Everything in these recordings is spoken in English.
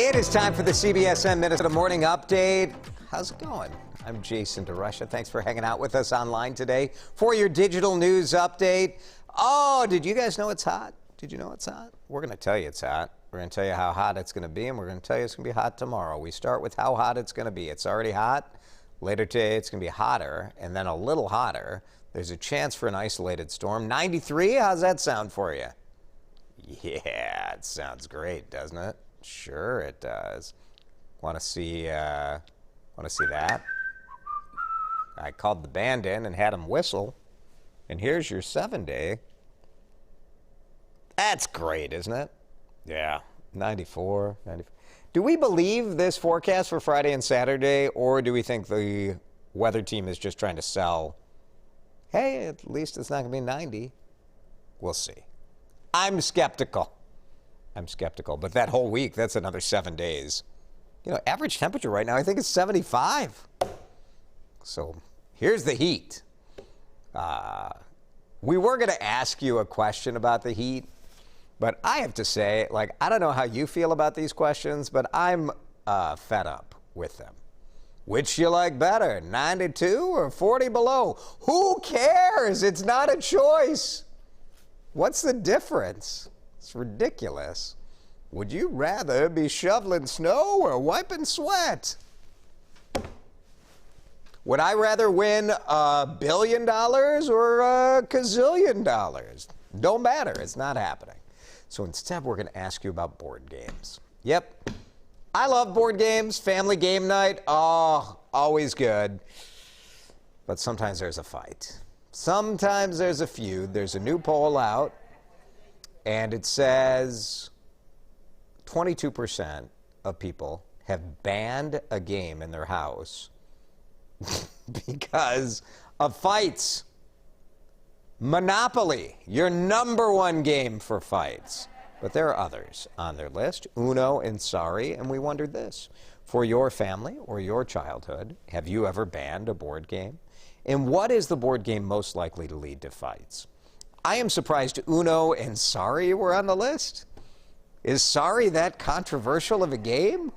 It is time for the CBSN Minnesota Morning Update. How's it going? I'm Jason DeRusha. Thanks for hanging out with us online today for your digital news update. Oh, did you guys know it's hot? Did you know it's hot? We're going to tell you it's hot. We're going to tell you how hot it's going to be, and we're going to tell you it's going to be hot tomorrow. We start with how hot it's going to be. It's already hot. Later today, it's going to be hotter, and then a little hotter. There's a chance for an isolated storm. 93, how's that sound for you? Yeah, it sounds great, doesn't it? Sure it does. Want to see that? I called the band in and had them whistle. And here's your 7-day. That's great, isn't it? Yeah, 94, 95. Do we believe this forecast for Friday and Saturday, or do we think the weather team is just trying to sell, hey, at least it's not going to be 90? We'll see. I'm skeptical, but that whole week, that's another 7 days. You know, average temperature right now, I think it's 75. So here's the heat. We were going to ask you a question about the heat, but I have to say, like, I don't know how you feel about these questions, but I'm fed up with them. Which you like better, 92 or 40 below? Who cares? It's not a choice. What's the difference? It's ridiculous. Would you rather be shoveling snow or wiping sweat? Would I rather win $1 billion or a gazillion dollars? Don't matter. It's not happening. So instead, we're going to ask you about board games. Yep. I love board games. Family game night. Oh, always good. But sometimes there's a fight. Sometimes there's a feud. There's a new poll out, and it says 22% of people have banned a game in their house because of fights. Monopoly, your #1 game for fights. But there are others on their list, Uno and Sorry, and we wondered this. For your family or your childhood, have you ever banned a board game? And what is the board game most likely to lead to fights? I am surprised Uno and Sorry were on the list. Is Sorry that controversial of a game?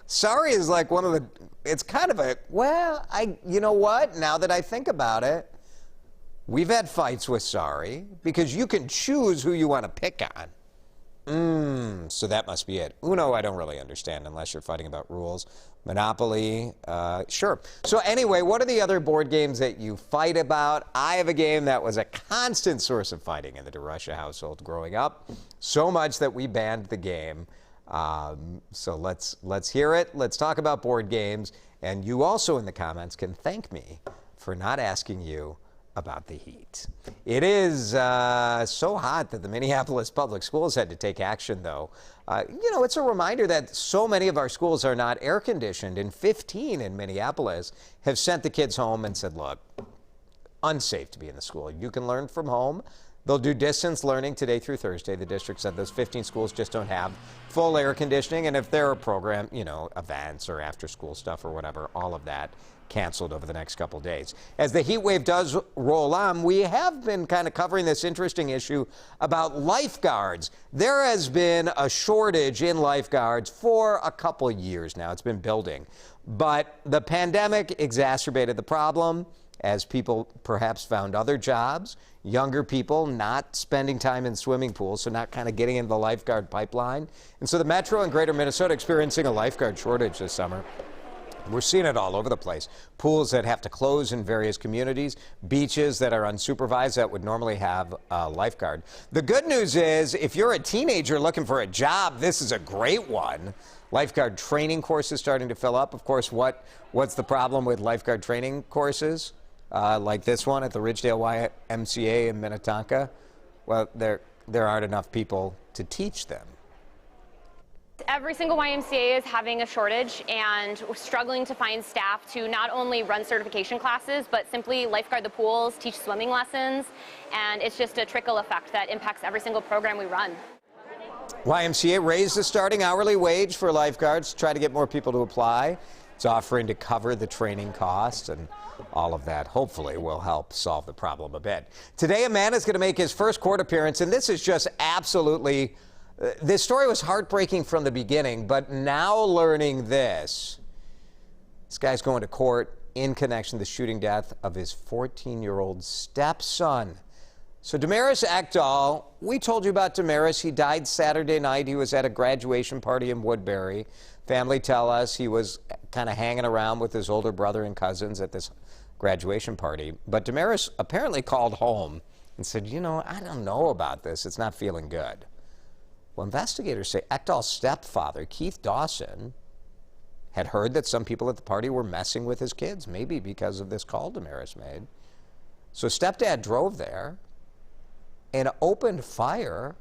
Sorry is like one of the, it's kind of a, well, you know what? Now that I think about it, we've had fights with Sorry because you can choose who you want to pick on. So that must be it. Uno, I don't really understand unless you're fighting about rules. Monopoly, sure. So anyway, what are the other board games that you fight about? I have a game that was a constant source of fighting in the DeRusha household growing up, so much that we banned the game. So let's hear it. Let's talk about board games. And you also in the comments can thank me for not asking you about the heat. It is so hot that the Minneapolis Public Schools had to take action, though. You know, it's a reminder that so many of our schools are not air conditioned, and 15 in Minneapolis have sent the kids home and said, look, unsafe to be in the school. You can learn from home. They'll do distance learning today through Thursday. The district said those 15 schools just don't have full air conditioning, and if there are program, you know, events or after school stuff or whatever, all of that canceled over the next couple days. As the heat wave does roll on, we have been kind of covering this interesting issue about lifeguards. There has been a shortage in lifeguards for a couple years now. It's been building. But the pandemic exacerbated the problem as people perhaps found other jobs, younger people not spending time in swimming pools, so not kind of getting into the lifeguard pipeline. And so the Metro and Greater Minnesota experiencing a lifeguard shortage this summer. We're seeing it all over the place. Pools that have to close in various communities, beaches that are unsupervised that would normally have a lifeguard. The good news is if you're a teenager looking for a job, this is a great one. Lifeguard training courses starting to fill up. Of course, what's the problem with lifeguard training courses like this one at the Ridgedale YMCA in Minnetonka? Well, there aren't enough people to teach them. Every single YMCA is having a shortage, and we're struggling to find staff to not only run certification classes, but simply lifeguard the pools, teach swimming lessons, and it's just a trickle effect that impacts every single program we run. YMCA raised the starting hourly wage for lifeguards to try to get more people to apply. It's offering to cover the training costs, and all of that hopefully will help solve the problem a bit. Today, a man is going to make his first court appearance, and this is just absolutely This story was heartbreaking from the beginning, but now learning this guy's going to court in connection to the shooting death of his 14-year-old stepson. So Damaris Ekdahl, we told you about Damaris. He died Saturday night. He was at a graduation party in Woodbury. Family tell us he was kind of hanging around with his older brother and cousins at this graduation party. But Damaris apparently called home and said, you know, I don't know about this. It's not feeling good. Well, investigators say Ekdahl's stepfather, Keith Dawson, had heard that some people at the party were messing with his kids, maybe because of this call Damaris made. So stepdad drove there and opened fire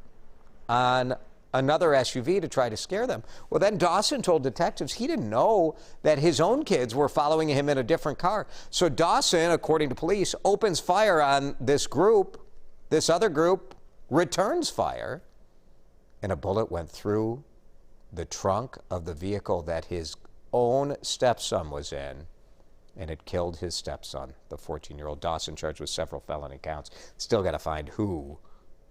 on another SUV to try to scare them. Well, then Dawson told detectives he didn't know that his own kids were following him in a different car. So Dawson, according to police, opens fire on this group. This other group returns fire, and a bullet went through the trunk of the vehicle that his own stepson was in, and it killed his stepson, the 14-year-old. Dawson charged with several felony counts. Still got to find who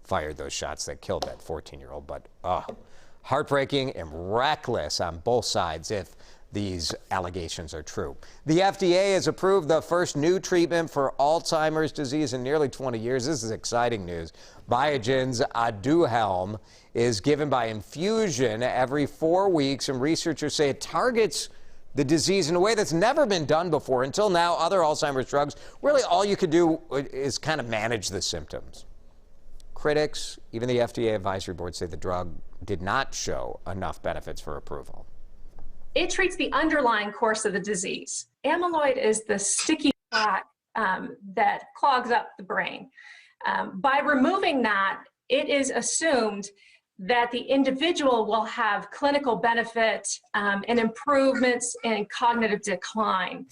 fired those shots that killed that 14-year-old. But heartbreaking and reckless on both sides if these allegations are true. The FDA has approved the first new treatment for Alzheimer's disease in nearly 20 years. This is exciting news. Biogen's Aduhelm is given by infusion every 4 weeks, and researchers say it targets the disease in a way that's never been done before. Until now, other Alzheimer's drugs, really all you could do is kind of manage the symptoms. Critics, even the FDA advisory board, say the drug did not show enough benefits for approval. It treats the underlying course of the disease. Amyloid is the sticky plaque that clogs up the brain. By removing that, it is assumed that the individual will have clinical benefit and improvements in cognitive decline.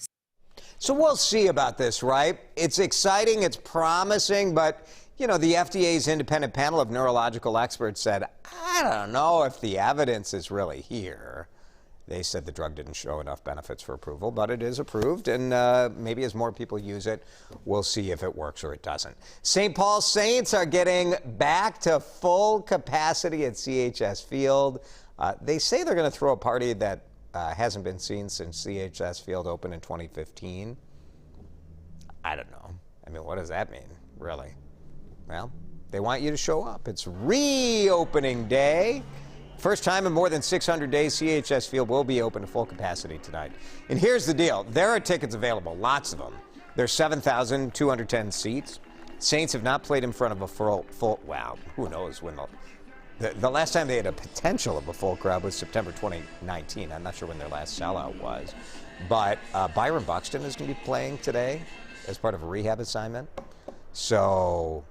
So we'll see about this, right? It's exciting, it's promising, but you know, the FDA's independent panel of neurological experts said, I don't know if the evidence is really here. They said the drug didn't show enough benefits for approval, but it is approved, and maybe as more people use it, we'll see if it works or it doesn't. St. Paul Saints are getting back to full capacity at CHS Field. They say they're going to throw a party that hasn't been seen since CHS Field opened in 2015. I don't know. I mean, what does that mean, really? Well, they want you to show up. It's reopening day. First time in more than 600 days, CHS Field will be open to full capacity tonight. And here's the deal. There are tickets available, lots of them. There's 7,210 seats. Saints have not played in front of a full wow, who knows when the last time they had a potential of a full crowd was September 2019. I'm not sure when their last sellout was. But Byron Buxton is going to be playing today as part of a rehab assignment. So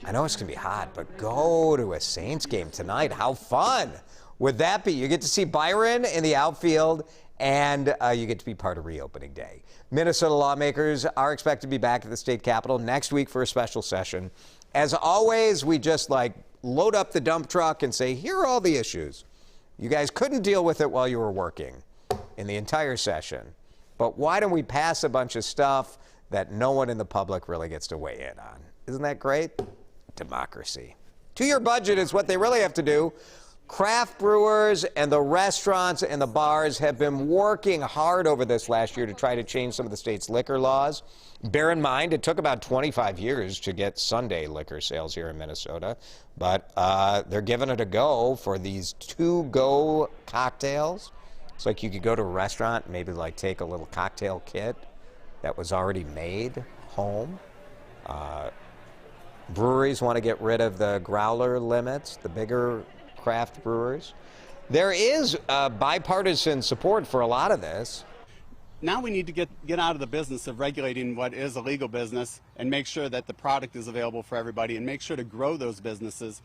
I know it's going to be hot, but go to a Saints game tonight. How fun would that be? You get to see Byron in the outfield, and you get to be part of reopening day. Minnesota lawmakers are expected to be back at the state capitol next week for a special session. As always, we just load up the dump truck and say, here are all the issues. You guys couldn't deal with it while you were working in the entire session. But why don't we pass a bunch of stuff that no one in the public really gets to weigh in on? Isn't that great? Democracy. To your budget is what they really have to do. Craft brewers and the restaurants and the bars have been working hard over this last year to try to change some of the state's liquor laws. Bear in mind, it took about 25 years to get Sunday liquor sales here in Minnesota, but they're giving it a go for these to-go cocktails. It's like you could go to a restaurant, maybe take a little cocktail kit that was already made home. Breweries want to get rid of the growler limits, the bigger craft brewers. There is bipartisan support for a lot of this. Now we need to get out of the business of regulating what is a legal business and make sure that the product is available for everybody and make sure to grow those businesses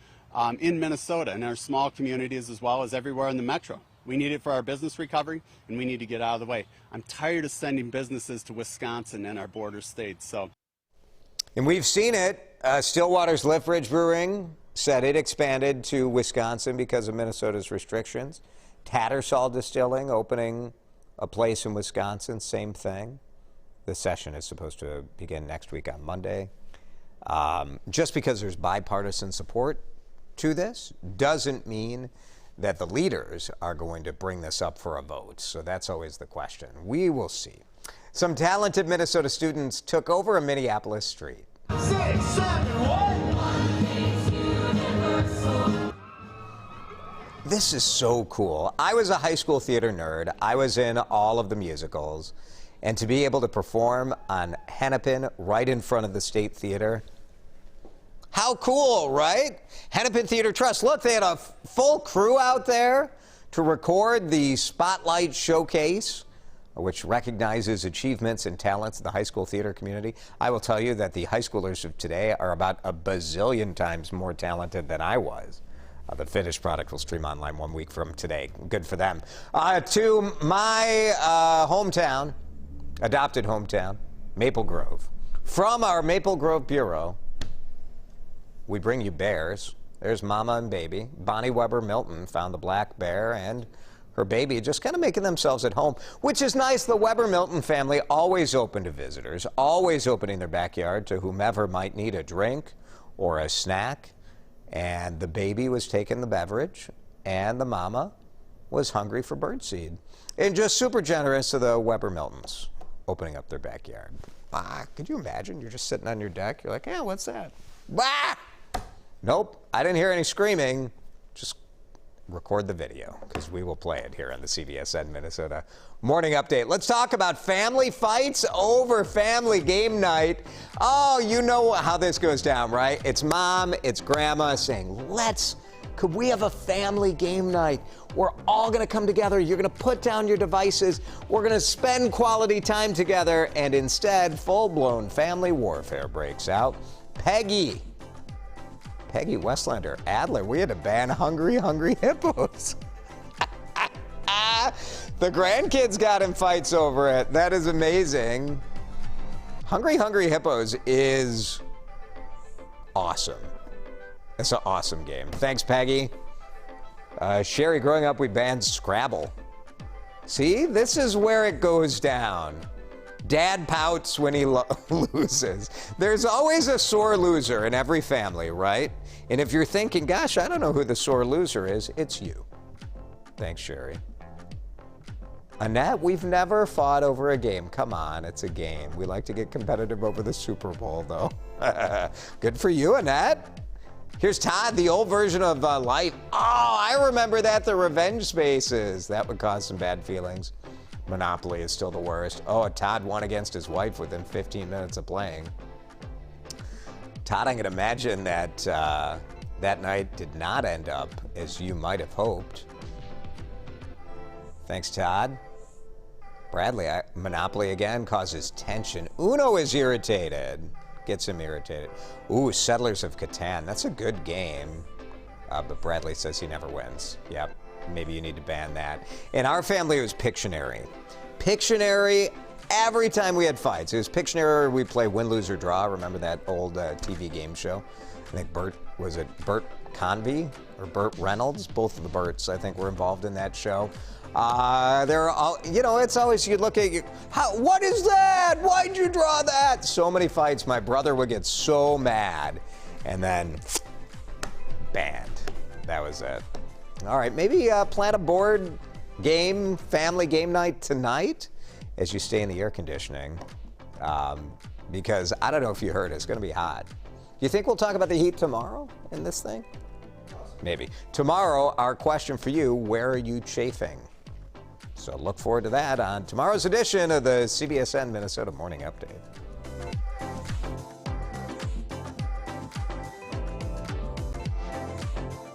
in Minnesota and our small communities as well as everywhere in the metro. We need it for our business recovery, and we need to get out of the way. I'm tired of sending businesses to Wisconsin and our border states. And we've seen it. Stillwater's Liftbridge Brewing said it expanded to Wisconsin because of Minnesota's restrictions. Tattersall Distilling opening a place in Wisconsin, same thing. The session is supposed to begin next week on Monday. Just because there's bipartisan support to this doesn't mean that the leaders are going to bring this up for a vote. So that's always the question. We will see. Some talented Minnesota students took over a Minneapolis street. 6, 7, 1. This is so cool. I was a high school theater nerd. I was in all of the musicals. And to be able to perform on Hennepin right in front of the State Theater, how cool, right? Hennepin Theater Trust. Look, they had a full crew out there to record the Spotlight Showcase, which recognizes achievements and talents in the high school theater community. I will tell you that the high schoolers of today are about a bazillion times more talented than I was. The finished product will stream online 1 week from today. Good for them. To my hometown, adopted hometown, Maple Grove. From our Maple Grove Bureau, we bring you bears. There's Mama and Baby. Bonnie Weber Milton found the black bear and her baby just kind of making themselves at home, which is nice. The Weber Milton family always open to visitors, always opening their backyard to whomever might need a drink or a snack. And the baby was taking the beverage, and the mama was hungry for birdseed. And just super generous of the Weber Miltons opening up their backyard. Could you imagine? You're just sitting on your deck. You're like, yeah, what's that? Bah! Nope, I didn't hear any screaming. Just record the video, because we will play it here on the CBSN Minnesota Morning Update. Let's talk about family fights over family game night. Oh, you know how this goes down, right? It's mom, it's grandma saying, could we have a family game night? We're all gonna come together. You're gonna put down your devices. We're gonna spend quality time together. And instead, full-blown family warfare breaks out. Peggy Westlander Adler, we had to ban Hungry Hippos. The grandkids got in fights over it. That is amazing. Hungry Hippos is awesome. It's an awesome game. Thanks, Peggy. Sherry, growing up, we banned Scrabble. See, this is where it goes down. Dad pouts when he loses. There's always a sore loser in every family, right? And if you're thinking, gosh, I don't know who the sore loser is, it's you. Thanks, Sherry. Annette, we've never fought over a game. Come on, it's a game. We like to get competitive over the Super Bowl, though. Good for you, Annette. Here's Todd, the old version of life. Oh, I remember that, the revenge spaces. That would cause some bad feelings. Monopoly is still the worst. Oh, Todd won against his wife within 15 minutes of playing. Todd, I can imagine that that night did not end up as you might have hoped. Thanks, Todd. Bradley, Monopoly again causes tension. Uno is irritated. Gets him irritated. Ooh, Settlers of Catan. That's a good game. But Bradley says he never wins. Yep. Maybe you need to ban that. In our family, it was Pictionary. Pictionary, every time we had fights. It was Pictionary, we'd play win, lose, or draw. Remember that old TV game show? I think Bert Convey or Burt Reynolds? Both of the Burts, I think, were involved in that show. They're all, it's always, you look at, what is that? Why'd you draw that? So many fights. My brother would get so mad. And then, banned. That was it. All right, maybe plan a board game, family game night tonight as you stay in the air conditioning. Because I don't know if you heard, it's going to be hot. You think we'll talk about the heat tomorrow in this thing? Maybe. Tomorrow, our question for you, where are you chafing? So look forward to that on tomorrow's edition of the CBSN Minnesota Morning Update.